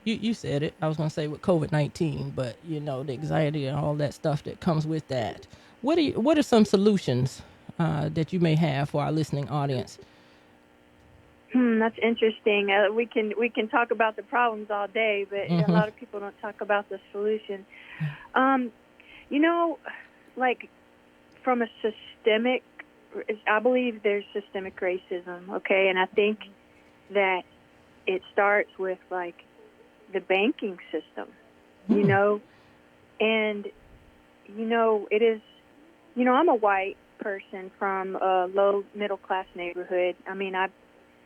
Speaker 4: you said it, I was going to say with COVID-19, but, the anxiety and all that stuff that comes with that. What are some solutions that you may have for our listening audience?
Speaker 7: That's interesting. We can talk about the problems all day, but a lot of people don't talk about the solution. Like from a systemic, I believe there's systemic racism, okay? And I think that it starts with, like, the banking system, and, it is, I'm a white person from a low middle-class neighborhood. I mean, I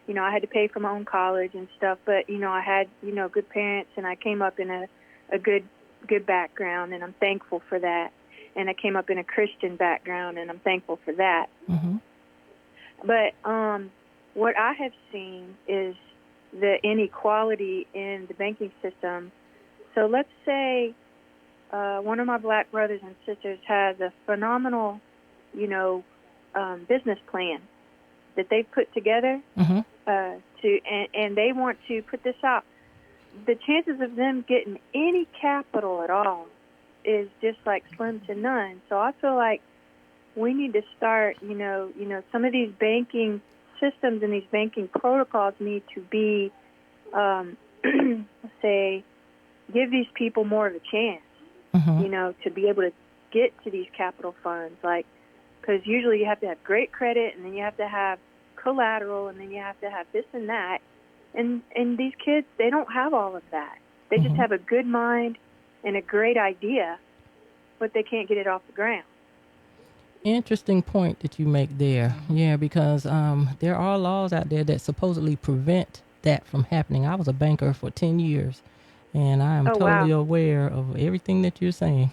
Speaker 7: had to pay for my own college and stuff, but, I had, good parents, and I came up in a good background, and I'm thankful for that. And I came up in a Christian background, and I'm thankful for that. Mm-hmm. But what I have seen is the inequality in the banking system. So let's say one of my black brothers and sisters has a phenomenal, business plan that they've put together and they want to put this out. The chances of them getting any capital at all is just like slim to none. So I feel like we need to start, some of these banking systems and these banking protocols need to be, say, give these people more of a chance, to be able to get to these capital funds. Like, because usually you have to have great credit, and then you have to have collateral, and then you have to have this and that. And these kids, they don't have all of that. They just have a good mind and a great idea, but they can't get it off the ground.
Speaker 4: Interesting point that you make there. Yeah, because there are laws out there that supposedly prevent that from happening. I was a banker for 10 years, and I am totally aware of everything that you're saying.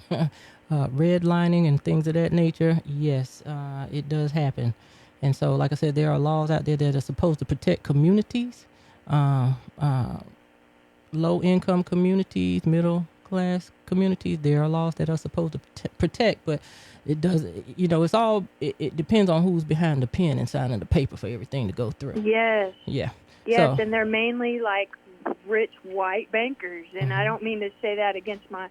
Speaker 4: Redlining and things of that nature, yes, it does happen. And so, like I said, there are laws out there that are supposed to protect communities, low-income communities, middle-class communities. There are laws that are supposed to protect, but it does, it depends on who's behind the pen and signing the paper for everything to go through.
Speaker 7: Yes.
Speaker 4: Yeah.
Speaker 7: Yes,
Speaker 4: so,
Speaker 7: and they're mainly like rich white bankers, and I don't mean to say that against my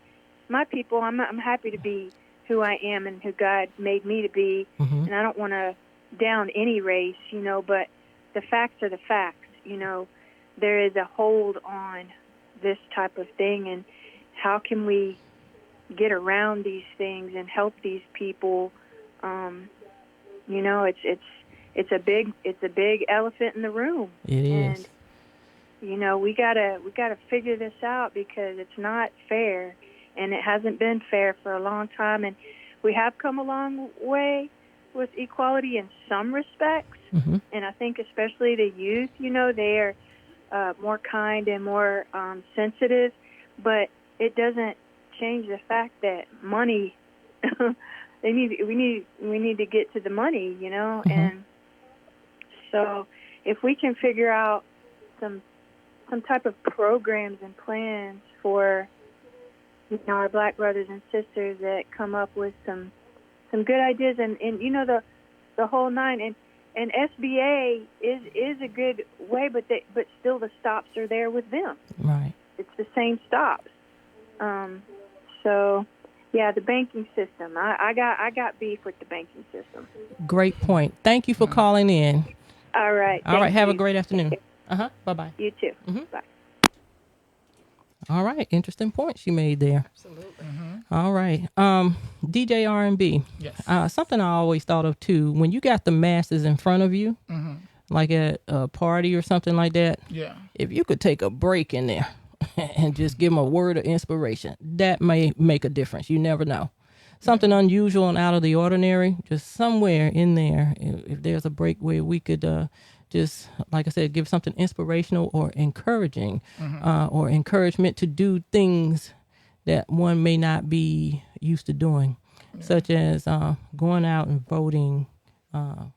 Speaker 7: people. I'm happy to be who I am and who God made me to be, and I don't want to down any race, but the facts are the facts. There is a hold on this type of thing, and how can we get around these things and help these people? It's a big elephant in the room.
Speaker 4: It is.
Speaker 7: And we gotta figure this out, because it's not fair. and it hasn't been fair for a long time. And we have come a long way with equality in some respects, and I think especially the youth, they are more kind and more sensitive, but it doesn't change the fact that money we need to get to the money, and so if we can figure out some type of programs and plans for our black brothers and sisters that come up with some good ideas and the whole nine, and SBA is a good way, but still the stops are there with them.
Speaker 4: Right.
Speaker 7: It's the same stops. So yeah, the banking system. I got beef with the banking system.
Speaker 4: Great point. Thank you for calling in.
Speaker 7: All right.
Speaker 4: All right. Have
Speaker 7: you.
Speaker 4: a great afternoon. Bye-bye.
Speaker 7: You too. Bye.
Speaker 4: All right. Interesting point she made there.
Speaker 6: Absolutely.
Speaker 4: All right. DJ RNB.
Speaker 5: Yes.
Speaker 4: Something I always thought of too, when you got the masses in front of you, like at a party or something like that.
Speaker 5: Yeah.
Speaker 4: If you could take a break in there and just give them a word of inspiration, that may make a difference. You never know. Something unusual and out of the ordinary, just somewhere in there, if there's a break where we could just, like I said, give something inspirational or encouraging, or encouragement to do things that one may not be used to doing, such as going out and voting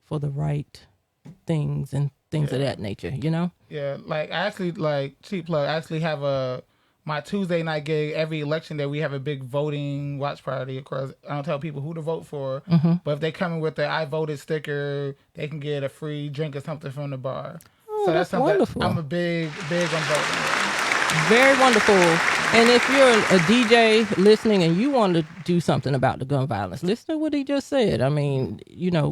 Speaker 4: for the right things and things of that nature,
Speaker 5: Yeah, like I actually, cheap plug, I actually have my Tuesday night gig. Every election day we have a big voting watch party. Of course, I don't tell people who to vote for, but if they come in with the I voted sticker, they can get a free drink or something from the bar.
Speaker 4: Oh,
Speaker 5: So
Speaker 4: that's
Speaker 5: something
Speaker 4: wonderful.
Speaker 5: I'm a big on voting.
Speaker 4: Very wonderful. And if you're a DJ listening and you want to do something about the gun violence, listen to what he just said. I mean,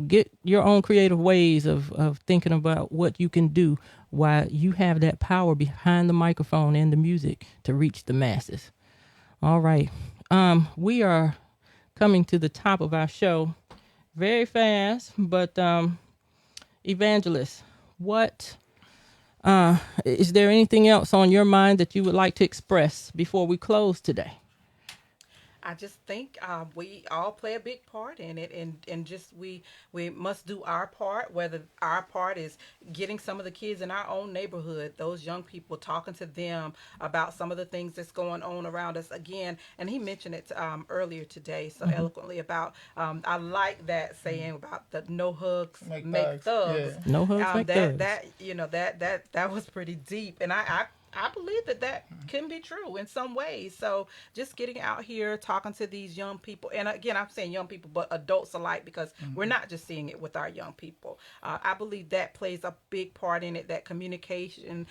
Speaker 4: get your own creative ways of thinking about what you can do while you have that power behind the microphone and the music to reach the masses. All right. We are coming to the top of our show very fast, but Evangelist, what is there anything else on your mind that you would like to express before we close today?
Speaker 6: I just think we all play a big part in it, and just we must do our part, whether our part is getting some of the kids in our own neighborhood, those young people, talking to them about some of the things that's going on around us again. And he mentioned it earlier today so eloquently about, I like that saying about the no hugs make thugs.
Speaker 5: Yeah.
Speaker 4: No hugs make thugs.
Speaker 6: That was pretty deep, and I believe that can be true in some ways. So just getting out here, talking to these young people. And again, I'm saying young people, but adults alike, because we're not just seeing it with our young people. I believe that plays a big part in it, that communication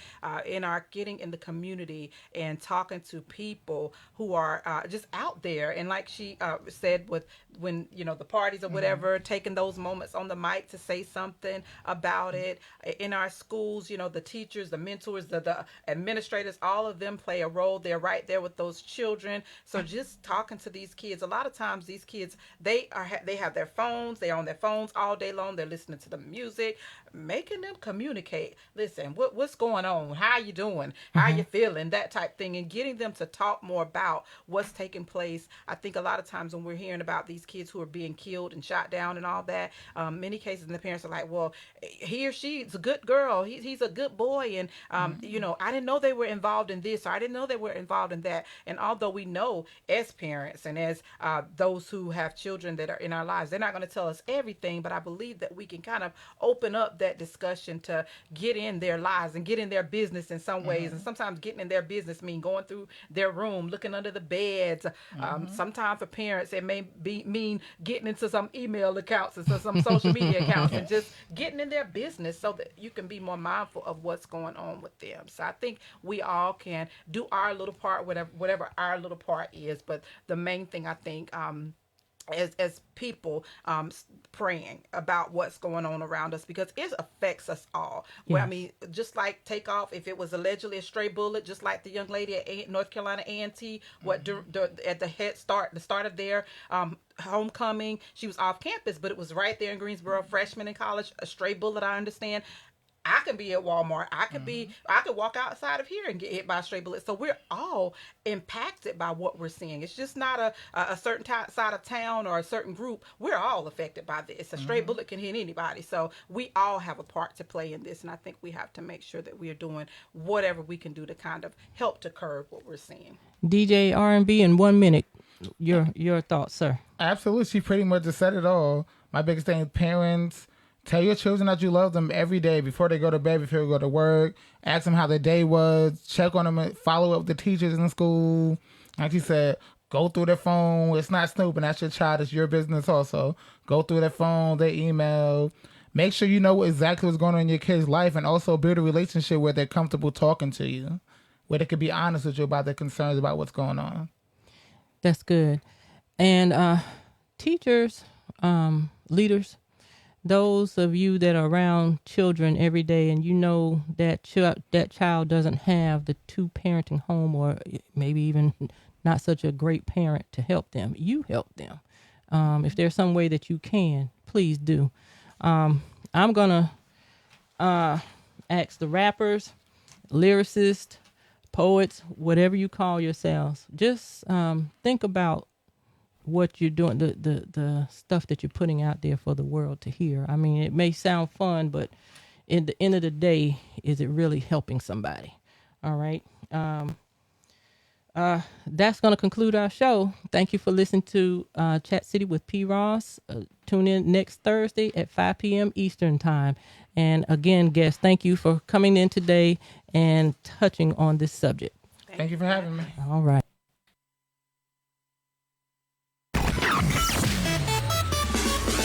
Speaker 6: in our getting in the community and talking to people who are just out there. And like she said, with when, the parties or whatever, taking those moments on the mic to say something about it. In our schools, the teachers, the mentors, the administrators, all of them play a role. They're right there with those children. So just talking to these kids, a lot of times these kids, they have their phones, they're on their phones all day long, they're listening to the music, making them communicate. Listen, what's going on? How you doing? How you feeling? That type thing, and getting them to talk more about what's taking place. I think a lot of times when we're hearing about these kids who are being killed and shot down and all that, many cases the parents are like, well, he or she's a good girl, he's a good boy, and I didn't know they were involved in this, or I didn't know they were involved in that. And although we know as parents and as those who have children that are in our lives, they're not going to tell us everything, but I believe that we can kind of open up that discussion to get in their lives and get in their business in some ways. And sometimes getting in their business mean going through their room, looking under the beds. Sometimes for parents it may mean getting into some email accounts and some social media accounts and just getting in their business so that you can be more mindful of what's going on with them. So I think we all can do our little part, whatever our little part is. But the main thing, I think, as people praying about what's going on around us, because it affects us all.
Speaker 4: Yes.
Speaker 6: Well, I mean, just like Takeoff, if it was allegedly a stray bullet, just like the young lady at North Carolina A&T, at the start of their homecoming, she was off campus, but it was right there in Greensboro, freshman in college, a stray bullet, I understand. I can be at Walmart. I could walk outside of here and get hit by a stray bullet. So we're all impacted by what we're seeing. It's just not a certain side of town or a certain group. We're all affected by this. A stray bullet can hit anybody. So we all have a part to play in this. And I think we have to make sure that we are doing whatever we can do to kind of help to curb what we're seeing.
Speaker 4: DJ RNB in 1 minute. Your thoughts, sir.
Speaker 5: Absolutely. She pretty much just said it all. My biggest thing is parents, tell your children that you love them every day before they go to bed, before they go to work. Ask them how their day was. Check on them. Follow up with the teachers in school. Like she said, go through their phone. It's not snooping. That's your child. It's your business also. Go through their phone, their email. Make sure you know exactly what's going on in your kid's life, and also build a relationship where they're comfortable talking to you, where they can be honest with you about their concerns about what's going on.
Speaker 4: That's good. And teachers, leaders, those of you that are around children every day and you know that that child doesn't have the two parenting home, or maybe even not such a great parent to help them, you help them. If there's some way that you can, please do. I'm going to ask the rappers, lyricists, poets, whatever you call yourselves, just think about what you're doing, the stuff that you're putting out there for the world to hear. I mean, it may sound fun, but at the end of the day, is it really helping somebody? All right. That's going to conclude our show. Thank you for listening to Chat City with P. Ross. Tune in next Thursday at 5 p.m. Eastern Time. And again, guests, thank you for coming in today and touching on this subject.
Speaker 5: Thank you for having me.
Speaker 4: All right.